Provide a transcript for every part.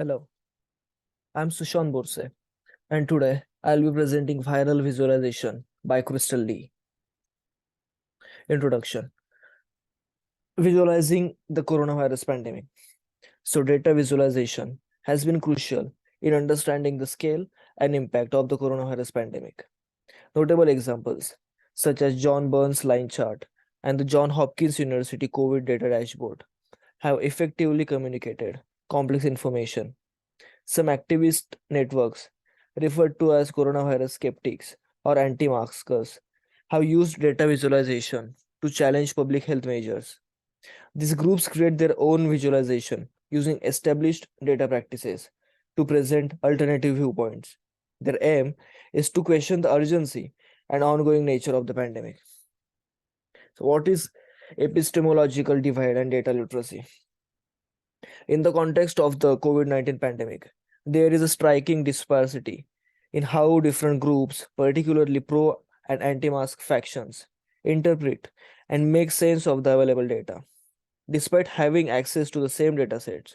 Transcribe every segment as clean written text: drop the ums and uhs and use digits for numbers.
Hello, I'm Sushant Borse, and today I'll be presenting Viral Visualization by Crystal Lee. Introduction. Visualizing the coronavirus pandemic. So, data visualization has been crucial in understanding the scale and impact of the coronavirus pandemic. Notable examples such as John Burns line chart and the Johns Hopkins University COVID data dashboard have effectively communicated complex information. Some activist networks, referred to as coronavirus skeptics or anti maskers, have used data visualization to challenge public health measures. These groups create their own visualization using established data practices to present alternative viewpoints. Their aim is to question the urgency and ongoing nature of the pandemic. So, what is epistemological divide and data literacy? In the context of the COVID-19 pandemic, there is a striking disparity in how different groups, particularly pro and anti mask factions, interpret and make sense of the available data. Despite having access to the same datasets,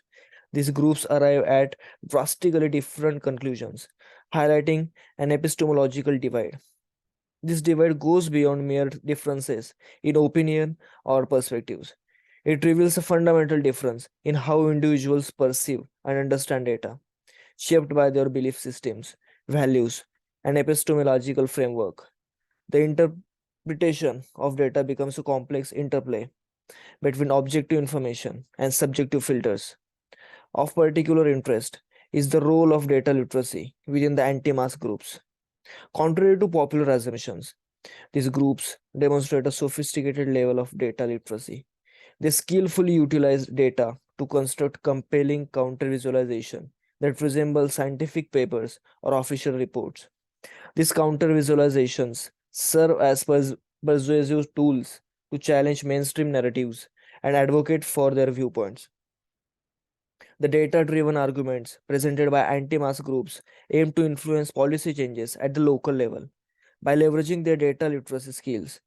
these groups arrive at drastically different conclusions, highlighting an epistemological divide. This divide goes beyond mere differences in opinion or perspectives. It reveals a fundamental difference in how individuals perceive and understand data, shaped by their belief systems, values, and epistemological framework. The interpretation of data becomes a complex interplay between objective information and subjective filters. Of particular interest is the role of data literacy within the anti mask groups. Contrary to popular assumptions, these groups demonstrate a sophisticated level of data literacy. They skillfully utilize data to construct compelling counter visualization that resemble scientific papers or official reports. These counter visualizations serve as persuasive tools to challenge mainstream narratives and advocate for their viewpoints. The data driven arguments presented by anti mask groups aim to influence policy changes at the local level. By leveraging their data literacy skills,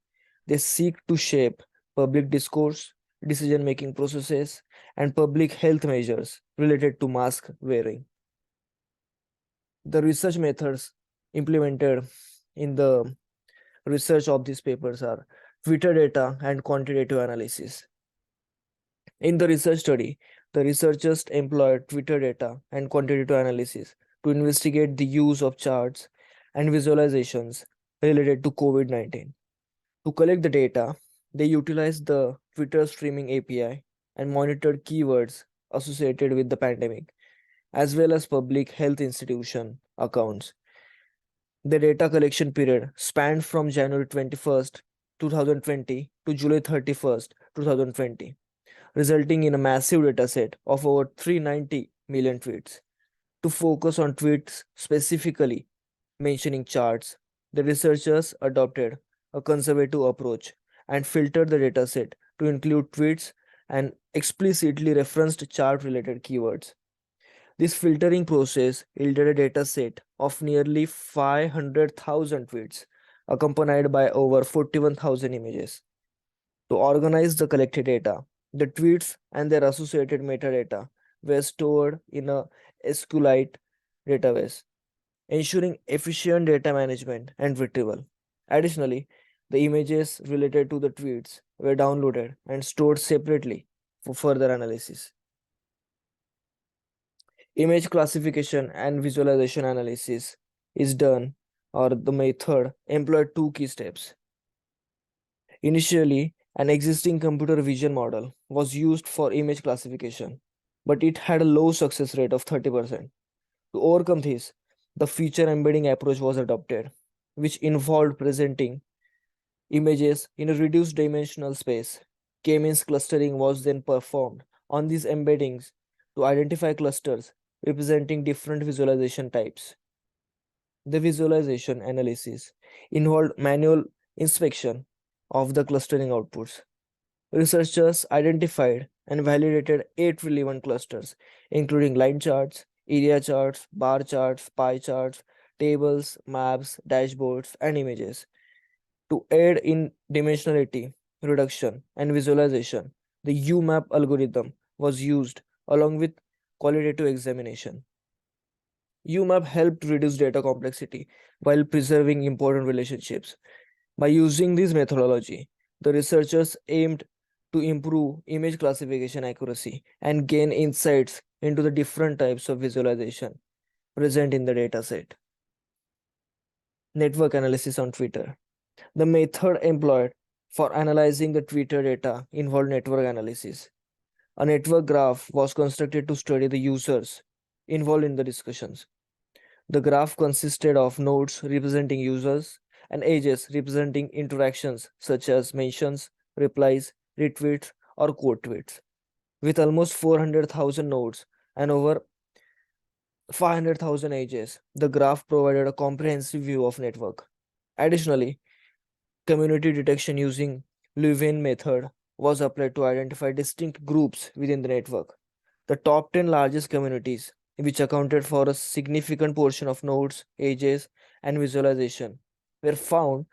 they seek to shape public discourse, decision making processes, and public health measures related to mask wearing. The research methods implemented in the research of these papers are Twitter data and quantitative analysis. In the research study, the researchers employed Twitter data and quantitative analysis to investigate the use of charts and visualizations related to COVID 19. To collect the data, they utilized the Twitter streaming API and monitored keywords associated with the pandemic, as well as public health institution accounts. The data collection period spanned from January 21st, 2020 to July 31st, 2020, resulting in a massive dataset of over 390 million tweets. To focus on tweets specifically mentioning charts, the researchers adopted a conservative approach and filtered the dataset to include tweets and explicitly referenced chart related keywords. This filtering process yielded a dataset of nearly 500,000 tweets, accompanied by over 41,000 images. To organize the collected data, the tweets and their associated metadata were stored in a SQLite database, ensuring efficient data management and retrieval. Additionally, the images related to the tweets were downloaded and stored separately for further analysis. Image classification and visualization analysis is done, or the method employed two key steps. Initially, an existing computer vision model was used for image classification, but it had a low success rate of 30%. To overcome this, the feature embedding approach was adopted, which involved presenting images in a reduced dimensional space. K-means clustering was then performed on these embeddings to identify clusters representing different visualization types. The visualization analysis involved manual inspection of the clustering outputs. Researchers identified and validated eight relevant clusters, including line charts, area charts, bar charts, pie charts, tables, maps, dashboards, and images. To aid in dimensionality reduction and visualization, the UMAP algorithm was used along with qualitative examination. UMAP helped reduce data complexity while preserving important relationships. By using this methodology, the researchers aimed to improve image classification accuracy and gain insights into the different types of visualization present in the dataset. Network analysis on Twitter. The method employed for analyzing the Twitter data involved network analysis. A network graph was constructed to study the users involved in the discussions. The graph consisted of nodes representing users and edges representing interactions such as mentions, replies, retweets, or quote tweets. With almost 400,000 nodes and over 500,000 edges, the graph provided a comprehensive view of network. Additionally, community detection using Leuven method was applied to identify distinct groups within the network. The top 10 largest communities, which accounted for a significant portion of nodes, edges, and visualization, were found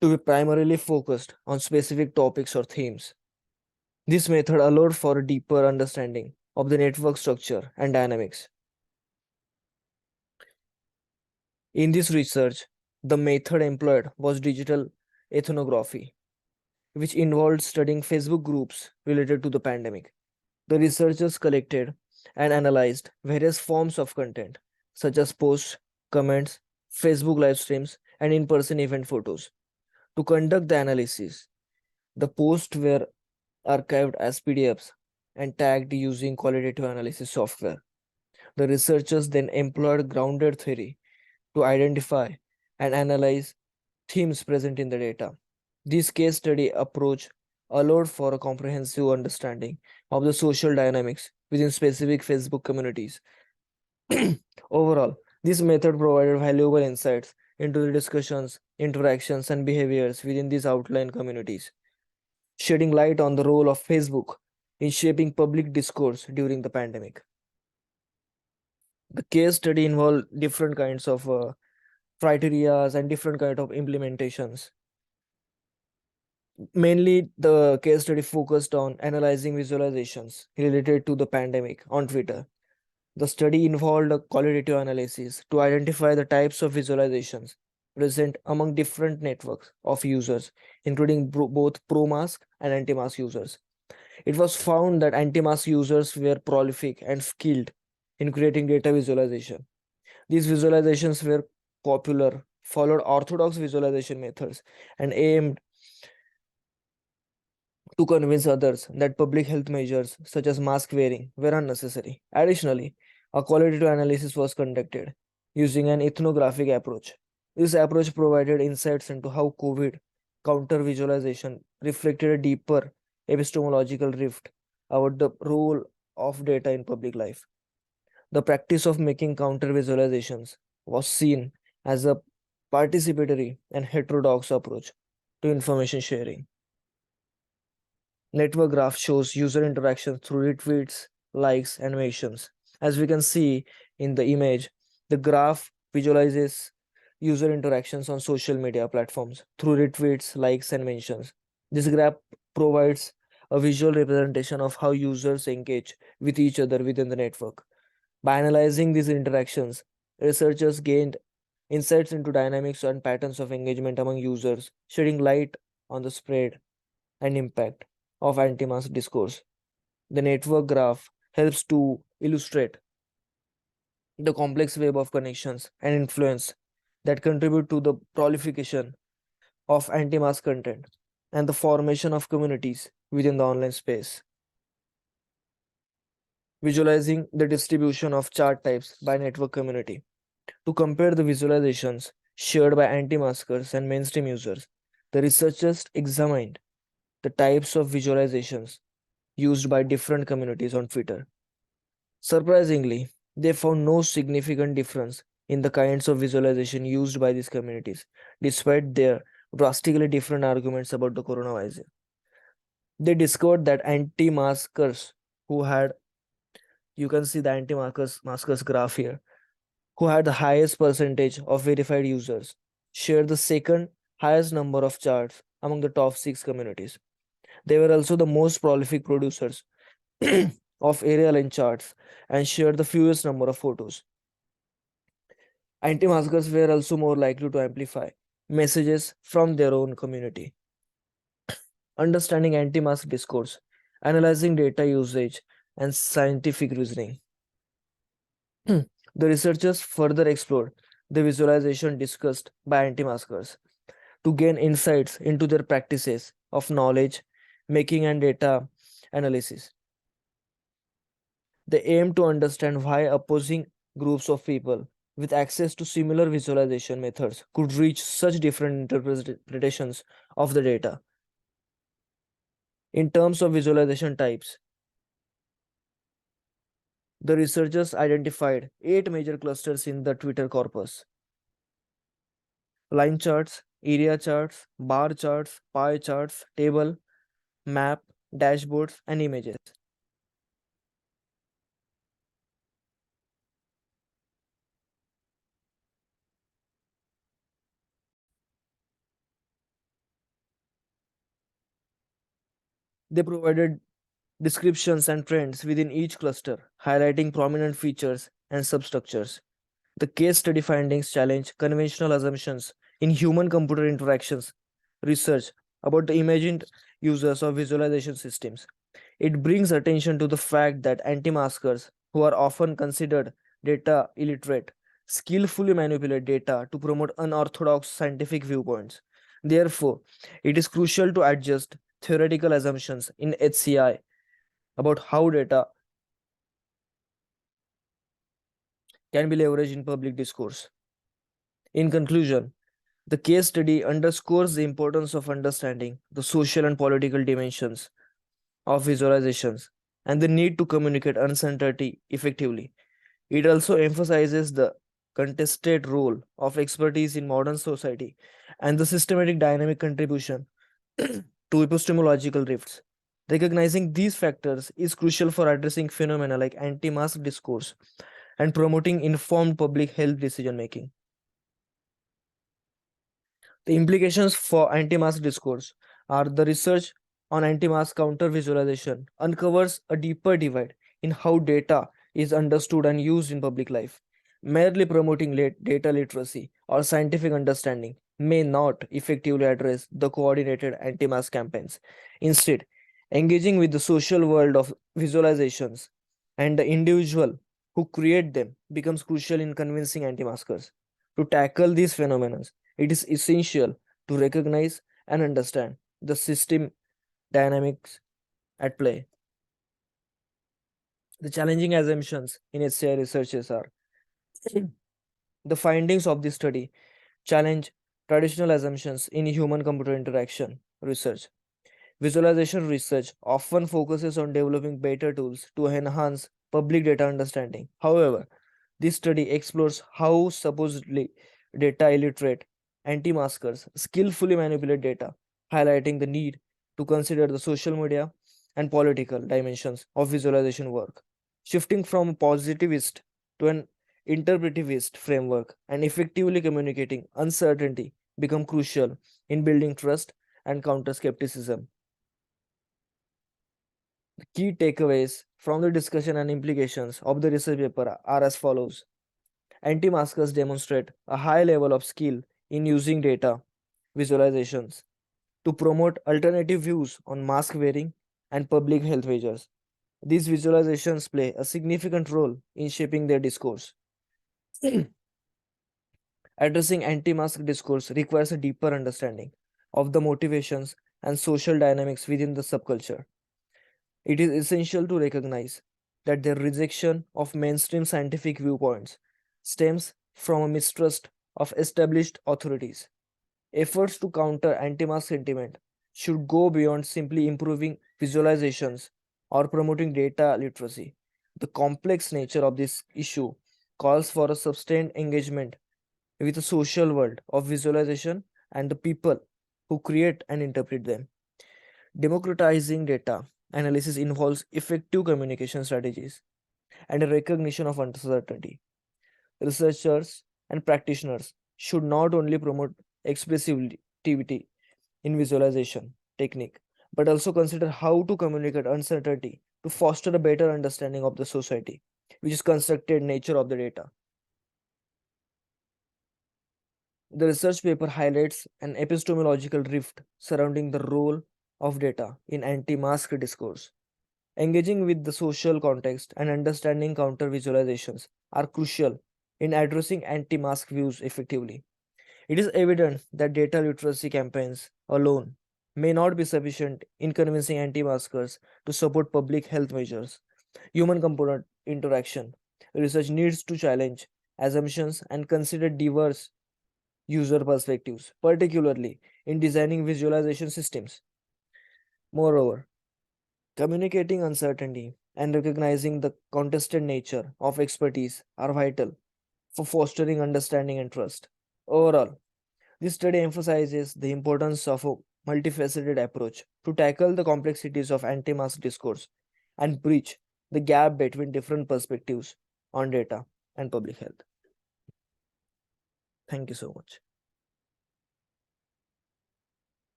to be primarily focused on specific topics or themes. This method allowed for a deeper understanding of the network structure and dynamics. In this research, the method employed was digital ethnography, which involved studying Facebook groups related to the pandemic. The researchers collected and analyzed various forms of content, such as posts, comments, Facebook live streams, and in person event photos. To conduct the analysis, the posts were archived as PDFs and tagged using qualitative analysis software. The researchers then employed grounded theory to identify and analyze themes present in the data. This case study approach allowed for a comprehensive understanding of the social dynamics within specific Facebook communities. Overall, this method provided valuable insights into the discussions, interactions, and behaviors within these outline communities, shedding light on the role of Facebook in shaping public discourse during the pandemic. The case study involved different kinds of criteria and different kind of implementations. Mainly, the case study focused on analyzing visualizations related to the pandemic on Twitter. The study involved a qualitative analysis to identify the types of visualizations present among different networks of users, including both pro-mask and anti-mask users. It was found that anti-mask users were prolific and skilled in creating data visualization. These visualizations were popular, followed orthodox visualization methods, and aimed to convince others that public health measures such as mask wearing were unnecessary. Additionally, a qualitative analysis was conducted using an ethnographic approach. This approach provided insights into how COVID counter visualization reflected a deeper epistemological rift about the role of data in public life. The practice of making counter visualizations was seen as a participatory and heterodox approach to information sharing. Network graph shows user interactions through retweets, likes, and mentions. As we can see in the image, the graph visualizes user interactions on social media platforms through retweets, likes, and mentions. This graph provides a visual representation of how users engage with each other within the network. By analyzing these interactions, researchers gained insights into dynamics and patterns of engagement among users, shedding light on the spread and impact of anti-mask discourse. The network graph helps to illustrate the complex web of connections and influence that contribute to the proliferation of anti-mask content and the formation of communities within the online space. Visualizing the distribution of chart types by network community. To compare the visualizations shared by anti-maskers and mainstream users, the researchers examined the types of visualizations used by different communities on Twitter. Surprisingly, they found no significant difference in the kinds of visualization used by these communities, despite their drastically different arguments about the coronavirus. They discovered that anti-maskers who had, you can see the anti-maskers graph here, who had the highest percentage of verified users, shared the second highest number of charts among the top 6 communities. They were also the most prolific producers of area line charts and shared the fewest number of photos. Anti-maskers were also more likely to amplify messages from their own community. Understanding anti-mask discourse, analyzing data usage, and scientific reasoning. The researchers further explored the visualization discussed by anti-maskers to gain insights into their practices of knowledge making and data analysis. They aim to understand why opposing groups of people with access to similar visualization methods could reach such different interpretations of the data. In terms of visualization types, the researchers identified 8 major clusters in the Twitter corpus: line charts, area charts, bar charts, pie charts, table, map, dashboards, and images. They provided descriptions and trends within each cluster, highlighting prominent features and substructures. The case study findings challenge conventional assumptions in human computer interactions research about the imagined users of visualization systems. It brings attention to the fact that anti-maskers, who are often considered data illiterate, skillfully manipulate data to promote unorthodox scientific viewpoints. Therefore, it is crucial to adjust theoretical assumptions in HCI about how data can be leveraged in public discourse. In conclusion, the case study underscores the importance of understanding the social and political dimensions of visualizations and the need to communicate uncertainty effectively. It also emphasizes the contested role of expertise in modern society and the systematic dynamic contribution to epistemological rifts. Recognizing these factors is crucial for addressing phenomena like anti-mask discourse and promoting informed public health decision making. The implications for anti-mask discourse are the research on anti-mask counter visualization uncovers a deeper divide in how data is understood and used in public life. Merely promoting data literacy or scientific understanding may not effectively address the coordinated anti-mask campaigns. Instead, engaging with the social world of visualizations and the individual who create them becomes crucial in convincing anti-maskers. To tackle these phenomena, it is essential to recognize and understand the system dynamics at play. The challenging assumptions in HCI researches are the findings of this study challenge traditional assumptions in human computer interaction research. Visualization research often focuses on developing better tools to enhance public data understanding. However, this study explores how supposedly data illiterate anti-maskers skillfully manipulate data, highlighting the need to consider the social media and political dimensions of visualization work. Shifting from a positivist to an interpretivist framework and effectively communicating uncertainty become crucial in building trust and counter skepticism. The key takeaways from the discussion and implications of the research paper are as follows. Anti-maskers demonstrate a high level of skill in using data visualizations to promote alternative views on mask wearing and public health measures. These visualizations play a significant role in shaping their discourse. Addressing anti-mask discourse requires a deeper understanding of the motivations and social dynamics within the subculture. It is essential to recognize that their rejection of mainstream scientific viewpoints stems from a mistrust of established authorities. Efforts to counter anti-mask sentiment should go beyond simply improving visualizations or promoting data literacy. The complex nature of this issue calls for a sustained engagement with the social world of visualization and the people who create and interpret them. Democratizing data analysis involves effective communication strategies and a recognition of uncertainty. Researchers and practitioners should not only promote expressivity in visualization technique, but also consider how to communicate uncertainty to foster a better understanding of the society, which is constructed nature of the data. The research paper highlights an epistemological rift surrounding the role of data in anti-mask discourse. Engaging with the social context and understanding counter visualizations are crucial in addressing anti-mask views effectively. It is evident that data literacy campaigns alone may not be sufficient in convincing anti-maskers to support public health measures. Human component interaction research needs to challenge assumptions and consider diverse user perspectives, particularly in designing visualization systems. Moreover, communicating uncertainty and recognizing the contested nature of expertise are vital for fostering understanding and trust. Overall, this study emphasizes the importance of a multifaceted approach to tackle the complexities of anti mask discourse and bridge the gap between different perspectives on data and public health. Thank you so much.